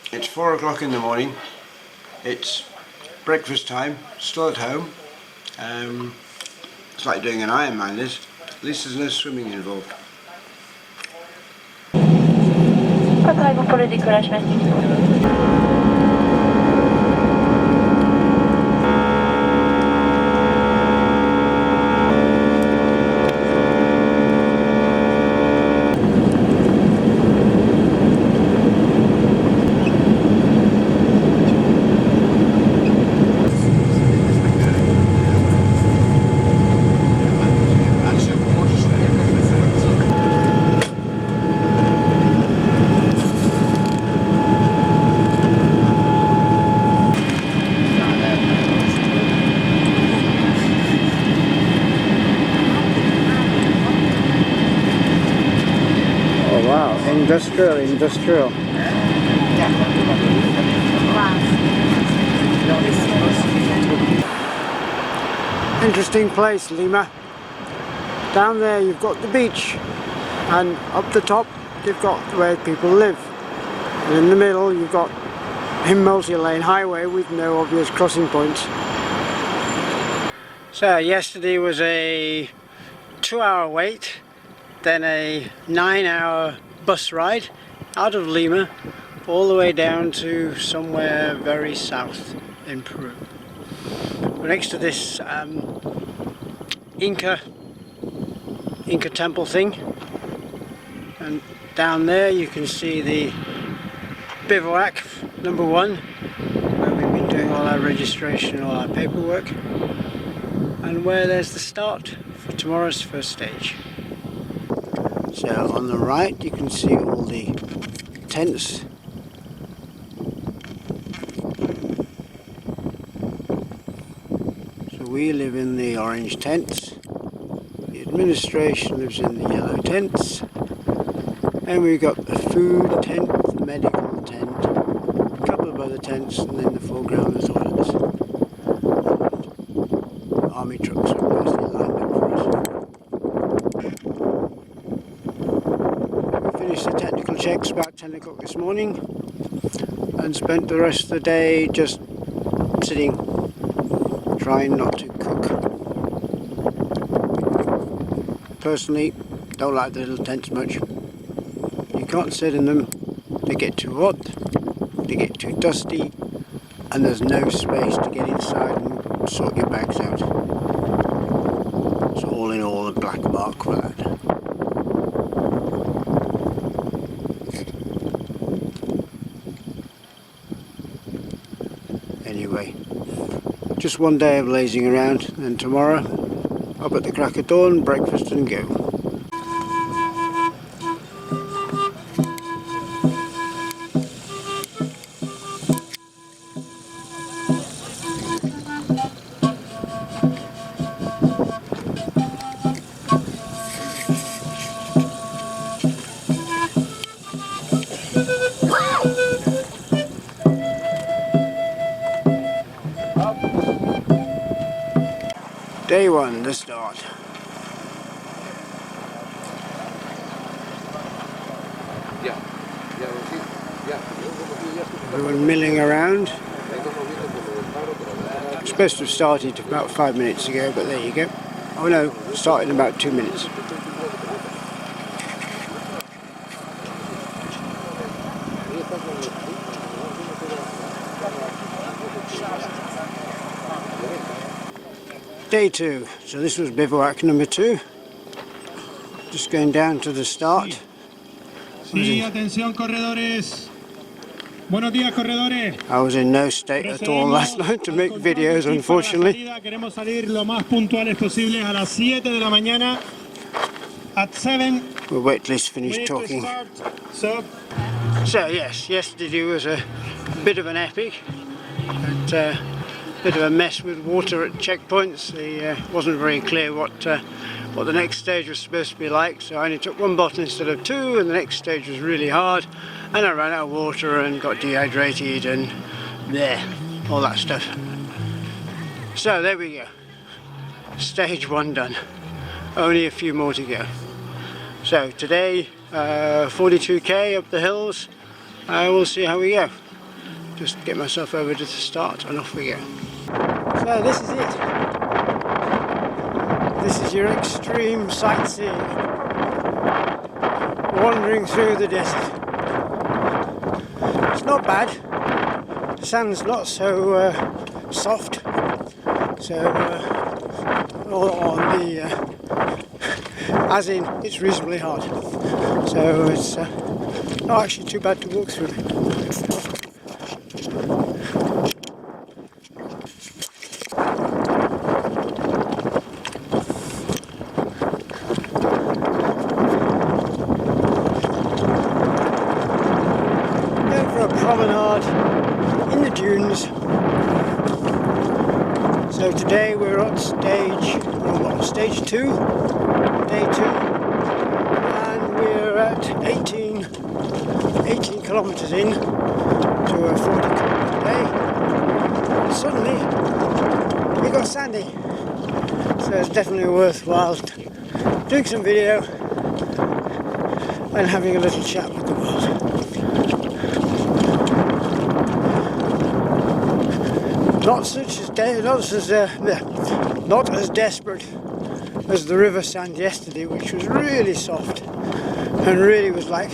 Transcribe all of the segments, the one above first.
It's 4 o'clock in the morning. It's breakfast time, still at home. It's like doing an Ironman, this. At least there's no swimming involved. Prépare-vous pour le décollage massif. Industrial. Interesting place, Lima. Down there you've got the beach, and up the top you've got where people live. And in the middle you've got a multi-lane highway with no obvious crossing points. So yesterday was a 2-hour wait, then a 9-hour bus ride out of Lima all the way down to somewhere very south in Peru. We're next to this Inca temple thing, and down there you can see the bivouac number 1, where we've been doing all our registration, all our paperwork, and where there's the start for tomorrow's first stage. So on the right you can see all the tents. So we live in the orange tents, the administration lives in the yellow tents, and we've got the food tent, the medical tent, a couple of other tents, and then the foreground the toilets. And army trucks are nicely lined up for us. Finished the technical checks about 10 o'clock this morning and spent the rest of the day just sitting, trying not to cook. Personally, don't like the little tents much. You can't sit in them, they get too hot, they get too dusty, and there's no space to get inside and sort your bags out. So all in all, a black mark for that. Anyway, just one day of lazing around, and tomorrow up at the crack of dawn, breakfast and go. Day 1, the start. Everyone milling around. It's supposed to have started about 5 minutes ago, but there you go. Oh no, started in about 2 minutes. Day 2, so this was bivouac number 2. Just going down to the start. Sí, atención corredores. Buenos días, corredores. I was in no state at all last night to make videos, unfortunately. Queremos salir lo más puntuales posibles a las 7 de la mañana. At 7. We'll wait till he's finished talking. So yes, yesterday was a bit of an epic. But, bit of a mess with water at checkpoints. It wasn't very clear what the next stage was supposed to be like, so I only took 1 bottle instead of 2, and the next stage was really hard, and I ran out of water and got dehydrated and all that stuff. So there we go, stage 1 done, only a few more to go. So today 42k up the hills, we'll see how we go. just get myself over to the start and off we go. So this is it. This is your extreme sightseeing, wandering through the desert. It's not bad. The sand's not so soft, so on the as in it's reasonably hard. So it's not actually too bad to walk through. Promenade in the dunes. So today we're at stage 2, day 2, and we're at 18 kilometers in to a 40 kilometer day. And suddenly we got sandy, so it's definitely worthwhile doing some video and having a little chat with the world. Not as desperate as the river sand yesterday, which was really soft and really was like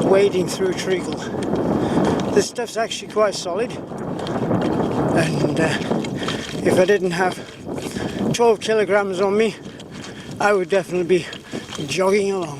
wading through treacle. This stuff's actually quite solid, and if I didn't have 12 kilograms on me, I would definitely be jogging along.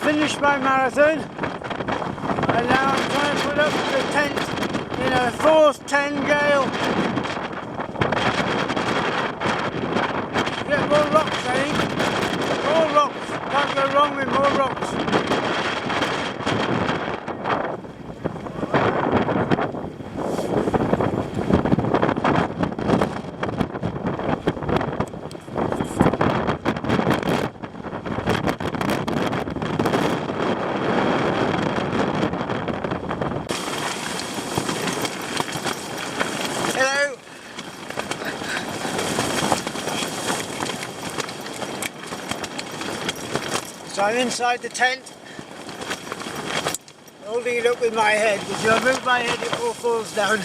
Finished my marathon, and now I'm trying to put up the tent in a force 10 gale. Get more rocks, I think. More rocks. Can't go wrong with more rocks. So I'm inside the tent, holding it up with my head, because if I move my head it all falls down.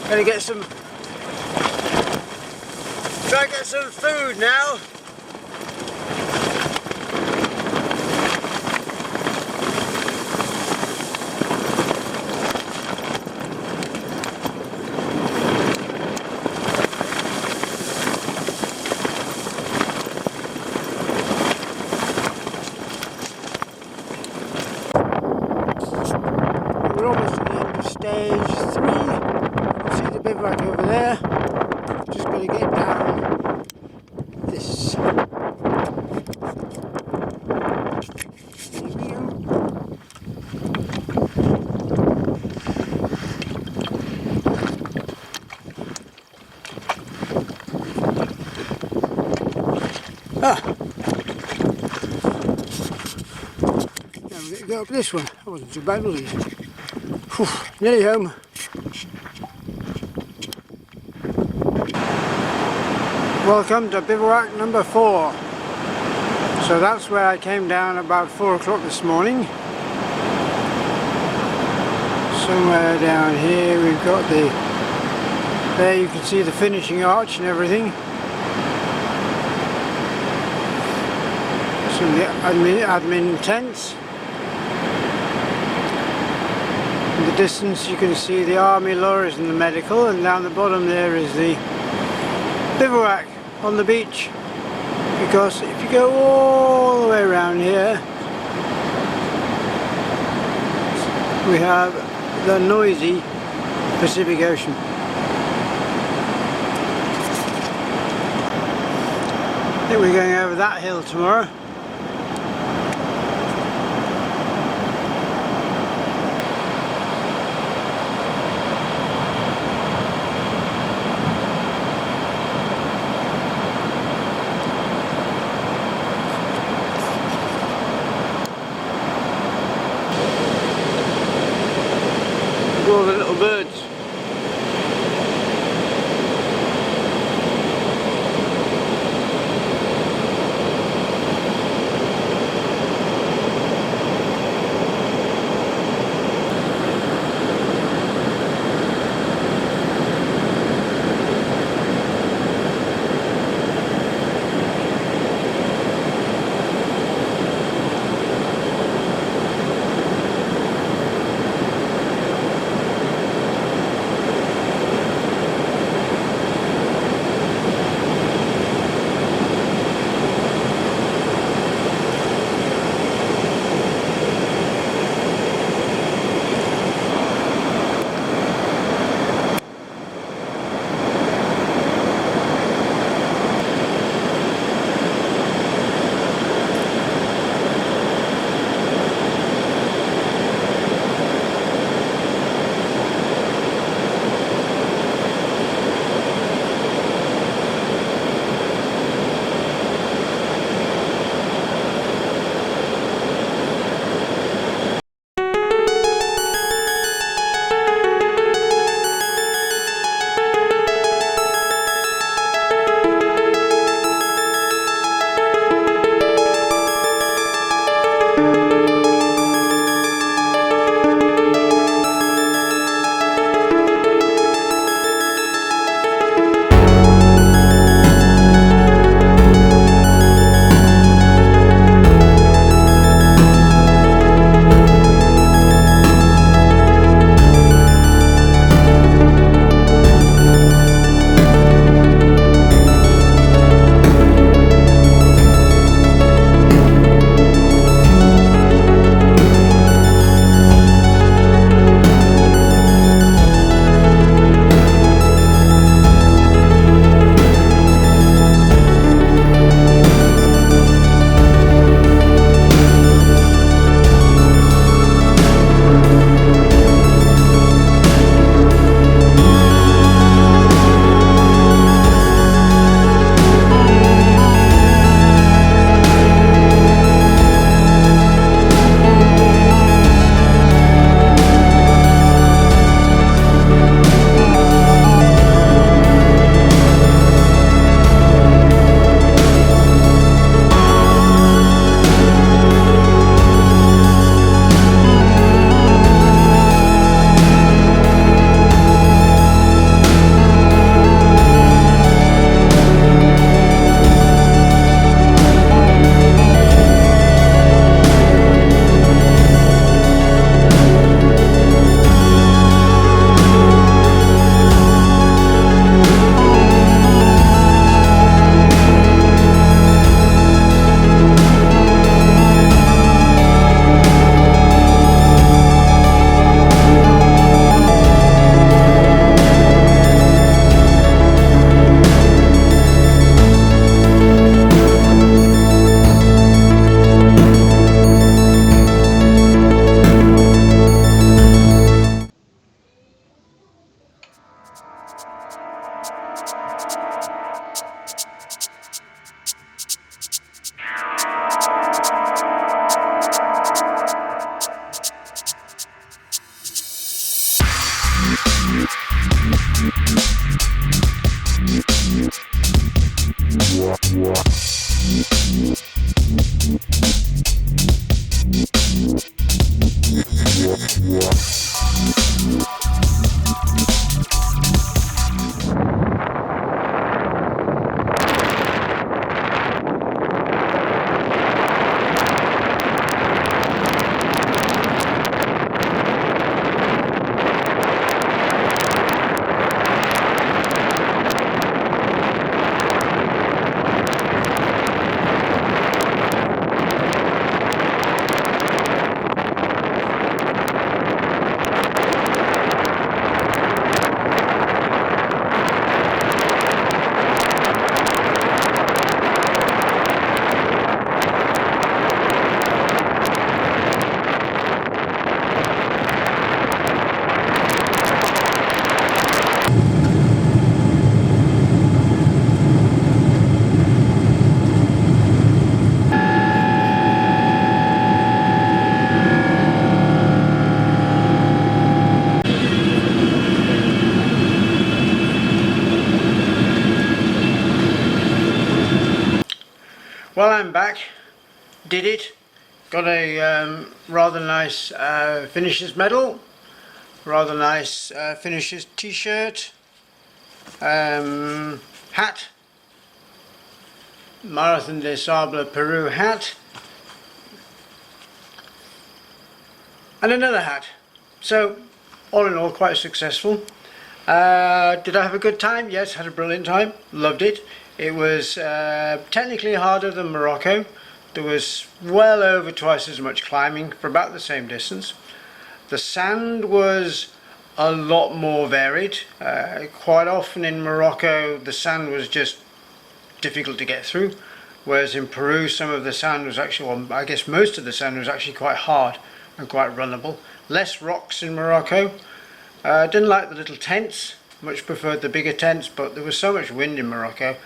Gonna get some, try and get some food now. We're almost at the end of stage 3. You can see the bivouac over there. Just got to get down this. There we go. Ah! Now we're going to go up this one. That wasn't too bad, was it? Whew, nearly home. Welcome to bivouac number 4. So that's where I came down about 4 o'clock this morning. Somewhere down here we've got the, there you can see the finishing arch and everything. Some of the admin tents. In the distance you can see the army lorries and the medical, and down the bottom there is the bivouac on the beach. Because if you go all the way around here, we have the noisy Pacific Ocean. I think we're going over that hill tomorrow. Well, I'm back, did it, got a rather nice finisher's medal, rather nice finisher's t-shirt, hat, Marathon des Sables Peru hat, and another hat. So all in all, quite successful. Did I have a good time? Yes, had a brilliant time, loved it. It was technically harder than Morocco. There was well over twice as much climbing for about the same distance. The sand was a lot more varied. Quite often in Morocco the sand was just difficult to get through, whereas in Peru some of the sand was actually, well, I guess most of the sand was actually quite hard and quite runnable. Less rocks in Morocco. Didn't like the little tents, much preferred the bigger tents, but there was so much wind in Morocco,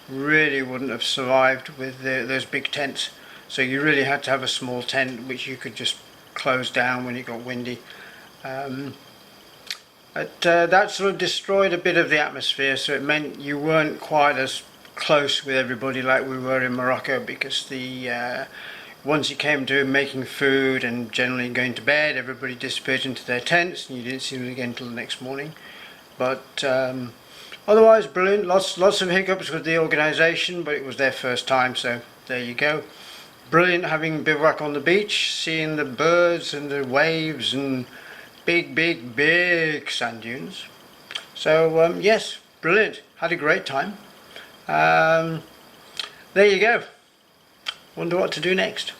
really wouldn't have survived with those big tents. So you really had to have a small tent which you could just close down when it got windy. That sort of destroyed a bit of the atmosphere, so it meant you weren't quite as close with everybody like we were in Morocco, because the once it came to making food and generally going to bed, everybody disappeared into their tents and you didn't see them again until the next morning. But otherwise brilliant, lots of hiccups with the organisation, but it was their first time, so there you go. Brilliant having bivouac on the beach, seeing the birds and the waves and big sand dunes. So yes, brilliant, had a great time. There you go. Wonder what to do next.